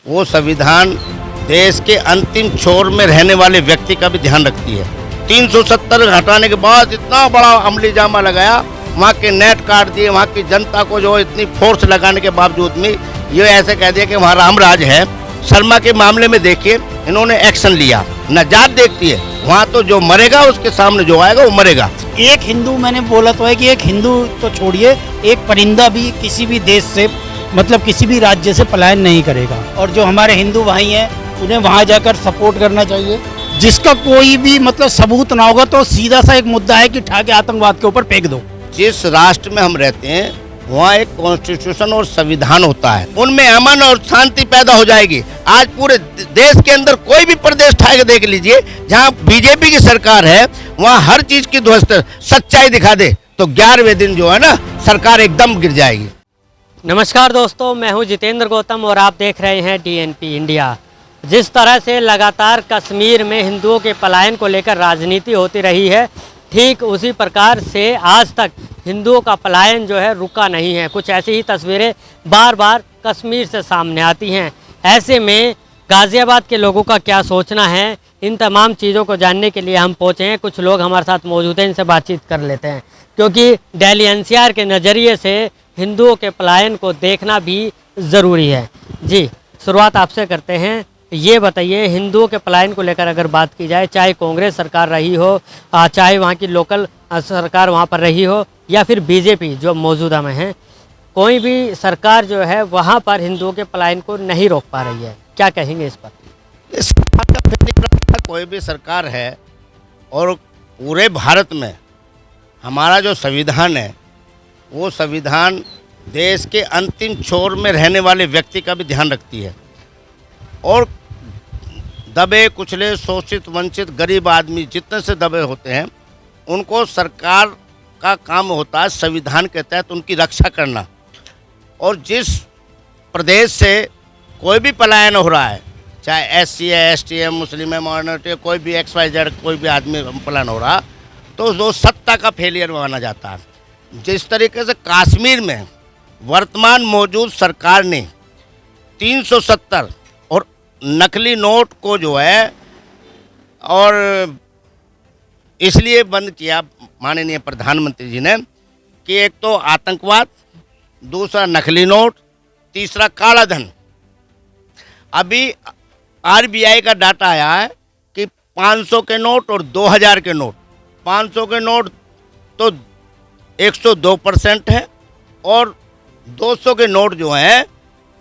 वो संविधान देश के अंतिम छोर में रहने वाले व्यक्ति का भी ध्यान रखती है। 370 हटाने के बाद इतना बड़ा अमली जामा लगाया, वहाँ के नेट काट दिए, वहाँ की जनता को जो इतनी फोर्स लगाने के बावजूद में ये ऐसे कह दिया कि वहाँ राम राज है। शर्मा के मामले में देखिए, इन्होंने एक्शन लिया, न जात देखती है, वहाँ तो जो मरेगा उसके सामने जो आएगा वो मरेगा। एक हिंदू, मैंने बोला तो है कि एक हिंदू तो छोड़िए, एक परिंदा भी किसी भी देश से, मतलब किसी भी राज्य से पलायन नहीं करेगा। और जो हमारे हिंदू भाई हैं उन्हें वहाँ जाकर सपोर्ट करना चाहिए। जिसका कोई भी मतलब सबूत ना होगा तो सीधा सा एक मुद्दा है कि ठाके आतंकवाद के ऊपर फेंक दो। जिस राष्ट्र में हम रहते हैं वहाँ एक कॉन्स्टिट्यूशन और संविधान होता है, उनमें अमन और शांति पैदा हो जाएगी। आज पूरे देश के अंदर कोई भी प्रदेश उठा के देख लीजिए, जहाँ बीजेपी की सरकार है वहाँ हर चीज की ध्वस्त सच्चाई दिखा दे तो 11वें दिन जो है ना सरकार एकदम गिर जाएगी। नमस्कार दोस्तों, मैं हूं जितेंद्र गौतम और आप देख रहे हैं DNP इंडिया। जिस तरह से लगातार कश्मीर में हिंदुओं के पलायन को लेकर राजनीति होती रही है, ठीक उसी प्रकार से आज तक हिंदुओं का पलायन जो है रुका नहीं है। कुछ ऐसी ही तस्वीरें बार बार कश्मीर से सामने आती हैं। ऐसे में गाज़ियाबाद के लोगों का क्या सोचना है, इन तमाम चीज़ों को जानने के लिए हम पहुँचे हैं। कुछ लोग हमारे साथ मौजूद हैं, इनसे बातचीत कर लेते हैं, क्योंकि दिल्ली NCR के नज़रिए से हिंदुओं के पलायन को देखना भी ज़रूरी है। जी, शुरुआत आपसे करते हैं। ये बताइए, हिंदुओं के पलायन को लेकर अगर बात की जाए, चाहे कांग्रेस सरकार रही हो, चाहे वहाँ की लोकल सरकार वहाँ पर रही हो, या फिर बीजेपी जो मौजूदा में है, कोई भी सरकार जो है वहाँ पर हिंदुओं के पलायन को नहीं रोक पा रही है। क्या कहेंगे इस पर? इस बात का फेलियर कोई भी सरकार है, और पूरे भारत में हमारा जो संविधान है वो संविधान देश के अंतिम छोर में रहने वाले व्यक्ति का भी ध्यान रखती है। और दबे कुचले, शोषित, वंचित, गरीब आदमी जितने से दबे होते हैं, उनको सरकार का काम होता है संविधान के तहत उनकी रक्षा करना। और जिस प्रदेश से कोई भी पलायन हो रहा है, चाहे SC है, ST है, मुस्लिम है, माइनॉरिटी है, कोई भी XYZ कोई भी आदमी पलायन हो रहा, तो जो सत्ता का फेलियर माना जाता है। जिस तरीके से कश्मीर में वर्तमान मौजूद सरकार ने 370 और नकली नोट को जो है और इसलिए बंद किया माननीय प्रधानमंत्री जी ने कि एक तो आतंकवाद, दूसरा नकली नोट, तीसरा काला धन। अभी RBI का डाटा आया है कि 500 के नोट और 2000 के नोट, 500 के नोट तो 102% है, और 200 के नोट जो हैं,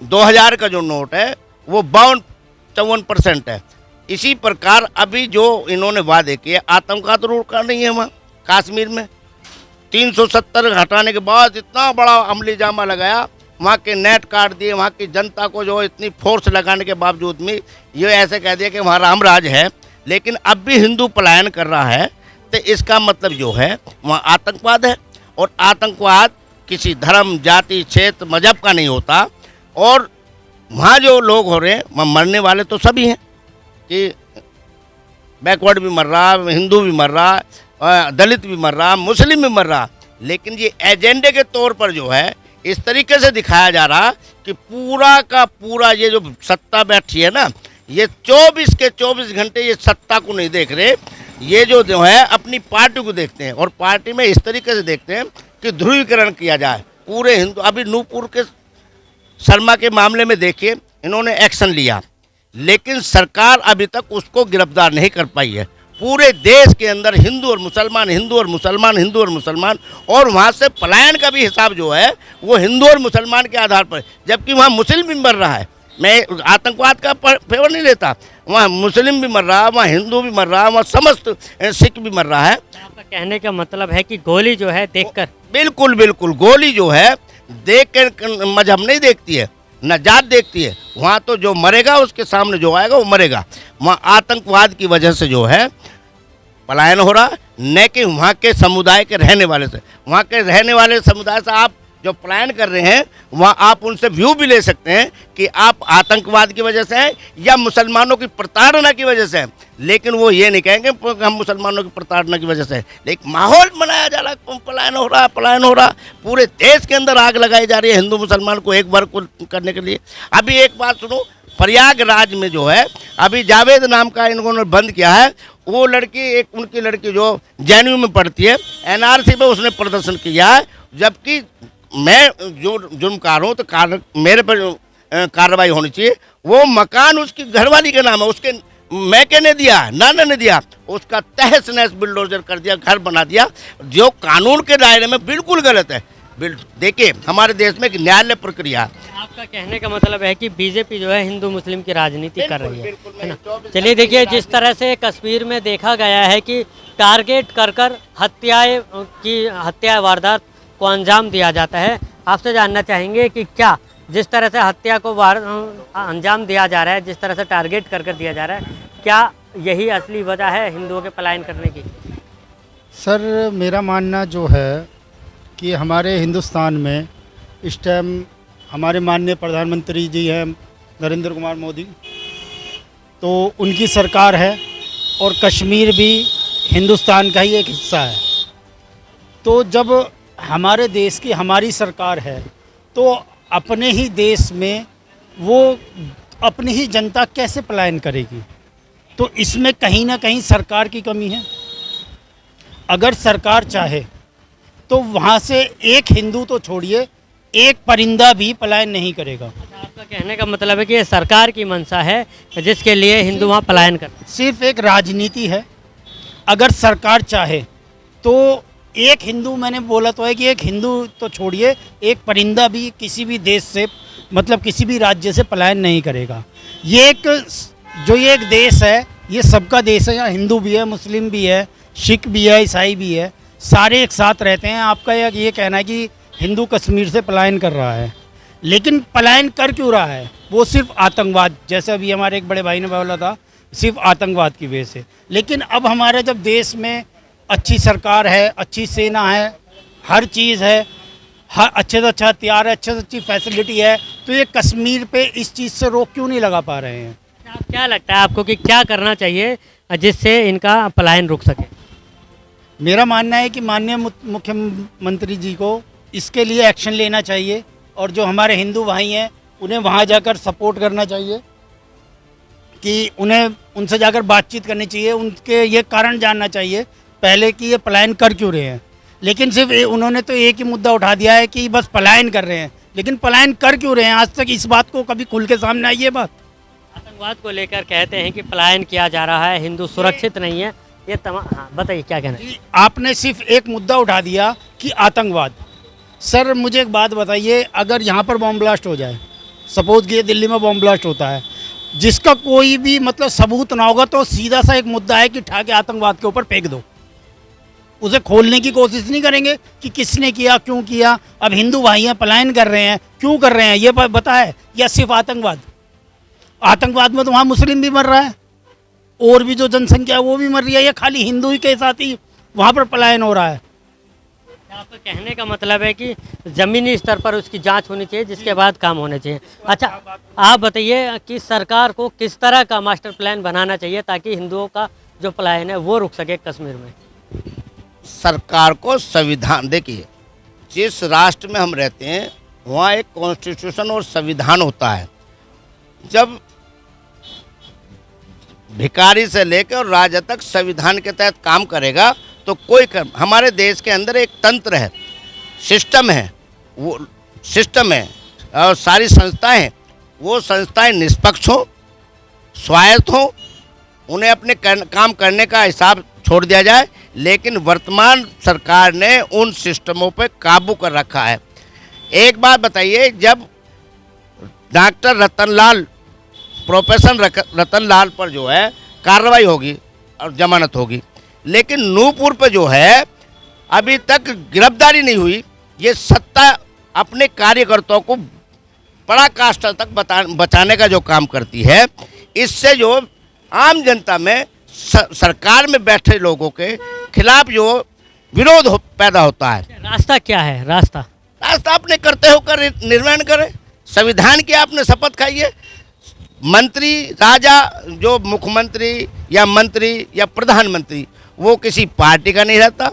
2000 का जो नोट है वो 52-54% है। इसी प्रकार अभी जो इन्होंने वादे किए, आतंकवाद तो रोका नहीं है वहाँ कश्मीर में। 370 हटाने के बाद इतना बड़ा अमली जामा लगाया, वहाँ के नेट काट दिए, वहाँ की जनता को जो इतनी फोर्स लगाने के बावजूद में ये ऐसे कह दिया कि वहाँ राम राज है। लेकिन अब भी हिंदू पलायन कर रहा है, तो इसका मतलब जो है वहाँ आतंकवाद है। और आतंकवाद किसी धर्म, जाति, क्षेत्र, मजहब का नहीं होता। और वहाँ जो लोग हो रहे हैं वहाँ मरने वाले तो सभी हैं, कि बैकवर्ड भी मर रहा, हिंदू भी मर रहा, दलित भी मर रहा, मुस्लिम भी मर रहा। लेकिन ये एजेंडे के तौर पर जो है इस तरीके से दिखाया जा रहा कि पूरा का पूरा ये जो सत्ता बैठी है ना, ये 24 के 24 घंटे ये सत्ता को नहीं देख रहे, ये जो है अपनी पार्टी को देखते हैं। और पार्टी में इस तरीके से देखते हैं कि ध्रुवीकरण किया जाए पूरे हिंदू। अभी नूपुर के शर्मा के मामले में देखिए, इन्होंने एक्शन लिया, लेकिन सरकार अभी तक उसको गिरफ्तार नहीं कर पाई है। पूरे देश के अंदर हिंदू और मुसलमान, हिंदू और मुसलमान, हिंदू और मुसलमान, और वहाँ से पलायन का भी हिसाब जो है वो हिंदू और मुसलमान के आधार पर, जबकि वहाँ मुस्लिम भी मर रहा है। मैं आतंकवाद का फेवर नहीं लेता, वहाँ मुस्लिम भी मर रहा है, वहाँ हिंदू भी मर रहा है, वहाँ समस्त सिख भी मर रहा है। आपका कहने का मतलब है कि गोली जो है देखकर, बिल्कुल बिल्कुल, गोली जो है देख कर मजहब नहीं देखती है, न जात देखती है, वहाँ तो जो मरेगा उसके सामने जो आएगा वो मरेगा। वहाँ आतंकवाद की वजह से जो है पलायन हो रहा, न कि वहाँ के समुदाय के रहने वाले से। वहाँ के रहने वाले समुदाय से आप जो प्लान कर रहे हैं, वहाँ आप उनसे व्यू भी ले सकते हैं कि आप आतंकवाद की वजह से हैं या मुसलमानों की प्रताड़ना की वजह से हैं। लेकिन वो ये नहीं कहेंगे हम मुसलमानों की प्रताड़ना की वजह से। लेकिन माहौल बनाया जा रहा है, पलायन हो रहा, पलायन हो रहा। पूरे देश के अंदर आग लगाई जा रही है हिंदू मुसलमान को एक बार करने के लिए। अभी एक बात सुनो, प्रयागराज में जो है अभी जावेद नाम का इन्होंने बंद किया है, वो लड़की एक उनकी लड़की जो जेएनयू में पढ़ती है, एनआरसी पे उसने प्रदर्शन किया है, जबकि मैं जो जुर्मकार हूँ तो मेरे पर कार्रवाई होनी चाहिए। वो मकान उसकी घरवाली के नाम है, उसके मैके ने दिया, नाना ने दिया, उसका तहस नहस बुलडोजर कर दिया, घर बना दिया, जो कानून के दायरे में बिल्कुल गलत है। देखिए हमारे देश में एक न्यायालय प्रक्रिया है। आपका कहने का मतलब है कि बीजेपी जो है हिंदू मुस्लिम की राजनीति कर रही है ना। चलिए देखिए, जिस तरह से कश्मीर में देखा गया है कि टारगेट कर कर हत्या वारदात को अंजाम दिया जाता है, आपसे जानना चाहेंगे कि क्या जिस तरह से हत्या को अंजाम दिया जा रहा है, जिस तरह से टारगेट कर दिया जा रहा है, क्या यही असली वजह है हिंदुओं के पलायन करने की? सर मेरा मानना जो है कि हमारे हिंदुस्तान में इस टाइम हमारे माननीय प्रधानमंत्री जी हैं नरेंद्र कुमार मोदी, तो उनकी सरकार है और कश्मीर भी हिंदुस्तान का ही एक हिस्सा है। तो जब हमारे देश की हमारी सरकार है तो अपने ही देश में वो अपनी ही जनता कैसे पलायन करेगी? तो इसमें कहीं ना कहीं सरकार की कमी है। अगर सरकार चाहे तो वहाँ से एक हिंदू तो छोड़िए, एक परिंदा भी पलायन नहीं करेगा। आपका कहने का मतलब है कि ये सरकार की मंशा है जिसके लिए हिंदू वहाँ पलायन कर, सिर्फ एक राजनीति है। अगर सरकार चाहे तो एक हिंदू, मैंने बोला तो है कि एक हिंदू तो छोड़िए, एक परिंदा भी किसी भी देश से, मतलब किसी भी राज्य से पलायन नहीं करेगा। ये एक देश है, ये सबका देश है। यहाँ हिंदू भी है, मुस्लिम भी है, सिख भी है, ईसाई भी है, सारे एक साथ रहते हैं। आपका ये कहना है कि हिंदू कश्मीर से पलायन कर रहा है, लेकिन पलायन कर क्यों रहा है? वो सिर्फ आतंकवाद, जैसे अभी हमारे एक बड़े भाई ने बोला था, सिर्फ आतंकवाद की वजह से। लेकिन अब हमारे जब देश में अच्छी सरकार है, अच्छी सेना है, हर चीज़ है, हर अच्छे से अच्छा हथियार है, अच्छे से अच्छी फैसिलिटी है, तो ये कश्मीर पे इस चीज़ से रोक क्यों नहीं लगा पा रहे हैं? क्या लगता है आपको कि क्या करना चाहिए जिससे इनका पलायन रुक सके? मेरा मानना है कि माननीय मुख्यमंत्री जी को इसके लिए एक्शन लेना चाहिए और जो हमारे हिंदू भाई हैं उन्हें वहाँ जाकर सपोर्ट करना चाहिए, कि उन्हें उनसे जाकर बातचीत करनी चाहिए, उनके ये कारण जानना चाहिए पहले कि ये पलायन कर क्यों रहे हैं। लेकिन सिर्फ उन्होंने तो एक ही मुद्दा उठा दिया है कि बस पलायन कर रहे हैं, लेकिन पलायन कर क्यों रहे हैं? आज तक इस बात को कभी खुल के सामने आई है बात? आतंकवाद को लेकर कहते हैं कि पलायन किया जा रहा है, हिंदू सुरक्षित नहीं है, ये तमाम। हाँ बताइए क्या कहना है? आपने सिर्फ एक मुद्दा उठा दिया कि आतंकवाद। सर मुझे एक बात बताइए, अगर यहाँ पर बॉम्ब ब्लास्ट हो जाए, सपोज कि दिल्ली में बॉम्ब ब्लास्ट होता है, जिसका कोई भी मतलब सबूत ना होगा, तो सीधा सा एक मुद्दा है कि उठा के आतंकवाद के ऊपर फेंक दो। उसे खोलने की कोशिश नहीं करेंगे कि किसने किया, क्यों किया। अब हिंदू भाई हैं, पलायन कर रहे हैं, क्यों कर रहे हैं ये बताए, या सिर्फ आतंकवाद? आतंकवाद में तो वहाँ मुस्लिम भी मर रहा है और भी जो जनसंख्या है वो भी मर रही है, या खाली हिंदू ही के साथ ही वहाँ पर पलायन हो रहा है? आपका कहने का मतलब है कि ज़मीनी स्तर पर उसकी जांच होनी चाहिए, जिसके बाद काम होने चाहिए। अच्छा आप बताइए कि सरकार को किस तरह का मास्टर प्लान बनाना चाहिए ताकि हिंदुओं का जो पलायन है वो रुक सके कश्मीर में? सरकार को संविधान, देखिए जिस राष्ट्र में हम रहते हैं वहाँ एक कॉन्स्टिट्यूशन और संविधान होता है। जब भिखारी से लेकर और राजा तक संविधान के तहत काम करेगा तो कोई हमारे देश के अंदर एक तंत्र है, सिस्टम है, वो सिस्टम है और सारी संस्थाएं हैं, वो संस्थाएं निष्पक्ष हो, स्वायत्त हो, उन्हें अपने काम करने का हिसाब छोड़ दिया जाए। लेकिन वर्तमान सरकार ने उन सिस्टमों पर काबू कर रखा है। एक बात बताइए, जब डॉक्टर रतनलाल, प्रोफेसर रतनलाल पर जो है कार्रवाई होगी और जमानत होगी, लेकिन नूपुर पे जो है अभी तक गिरफ्तारी नहीं हुई। ये सत्ता अपने कार्यकर्ताओं को पराकाष्ठा तक बचाने का जो काम करती है, इससे जो आम जनता में सरकार में बैठे लोगों के खिलाफ जो विरोध पैदा होता है। रास्ता क्या है? रास्ता अपने करते होकर निर्माण करें। संविधान की आपने शपथ खाई है। मंत्री, राजा, जो मुख्यमंत्री या मंत्री या प्रधानमंत्री, वो किसी पार्टी का नहीं रहता,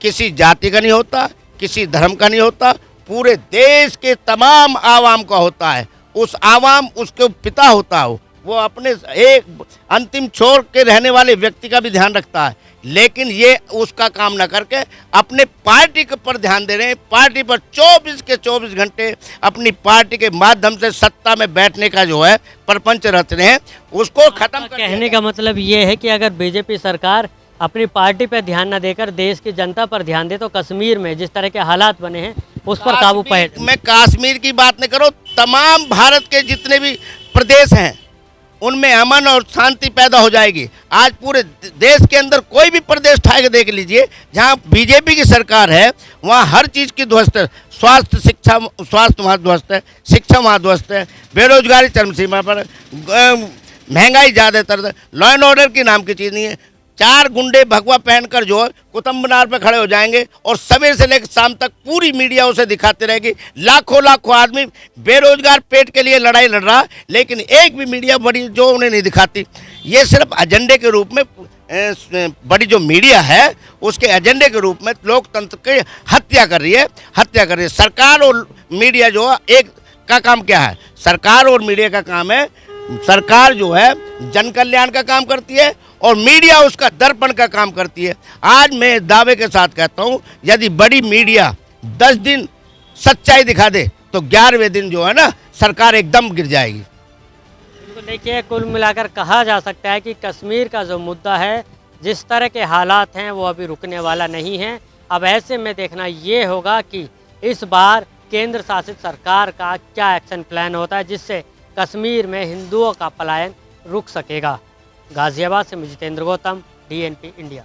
किसी जाति का नहीं होता, किसी धर्म का नहीं होता, पूरे देश के तमाम आवाम का होता है। उस आवाम उसके पिता होता हो, वो अपने एक अंतिम छोर के रहने वाले व्यक्ति का भी ध्यान रखता है, लेकिन ये उसका काम ना करके अपने पार्टी के पर ध्यान दे रहे हैं। पार्टी पर 24 के 24 घंटे अपनी पार्टी के माध्यम से सत्ता में बैठने का जो है प्रपंच रच रहे हैं, उसको खत्म कर कहने का मतलब ये है कि अगर बीजेपी सरकार अपनी पार्टी पर ध्यान न देकर देश की जनता पर ध्यान दे तो कश्मीर में जिस तरह के हालात बने हैं उस पर काबू पाए। मैं कश्मीर की बात नहीं करो, तमाम भारत के जितने भी प्रदेश हैं उनमें अमन और शांति पैदा हो जाएगी। आज पूरे देश के अंदर कोई भी प्रदेश उठा के देख लीजिए, जहां बीजेपी की सरकार है वहां हर चीज़ की ध्वस्त है। स्वास्थ्य वहाँ ध्वस्त है, शिक्षा वहाँ ध्वस्त है, बेरोजगारी चरम सीमा पर, महंगाई ज़्यादातर, लॉ एंड ऑर्डर की नाम की चीज़ नहीं है। 4 गुंडे भगवा पहनकर जो है कुतुब मीनार पर खड़े हो जाएंगे और सवेर से लेकर शाम तक पूरी मीडिया उसे दिखाते रहेगी। लाखों आदमी बेरोजगार पेट के लिए लड़ाई लड़ रहा, लेकिन एक भी मीडिया बड़ी जो उन्हें नहीं दिखाती। ये सिर्फ एजेंडे के रूप में बड़ी जो मीडिया है उसके एजेंडे के रूप में लोकतंत्र की हत्या कर रही है। सरकार और मीडिया जो है एक का काम क्या है? सरकार और मीडिया का काम है, सरकार जो है जन कल्याण का काम करती है और मीडिया उसका दर्पण का काम करती है। आज मैं दावे के साथ कहता हूं, यदि बड़ी मीडिया 10 दिन सच्चाई दिखा दे तो 11वें दिन जो है ना सरकार एकदम गिर जाएगी। तो देखिए, कुल मिलाकर कहा जा सकता है कि कश्मीर का जो मुद्दा है, जिस तरह के हालात हैं वो अभी रुकने वाला नहीं है। अब ऐसे में देखना ये होगा कि इस बार केंद्र शासित सरकार का क्या एक्शन प्लान होता है जिससे कश्मीर में हिंदुओं का पलायन रुक सकेगा। गाजियाबाद से मैं जितेंद्र गौतम, DNP इंडिया।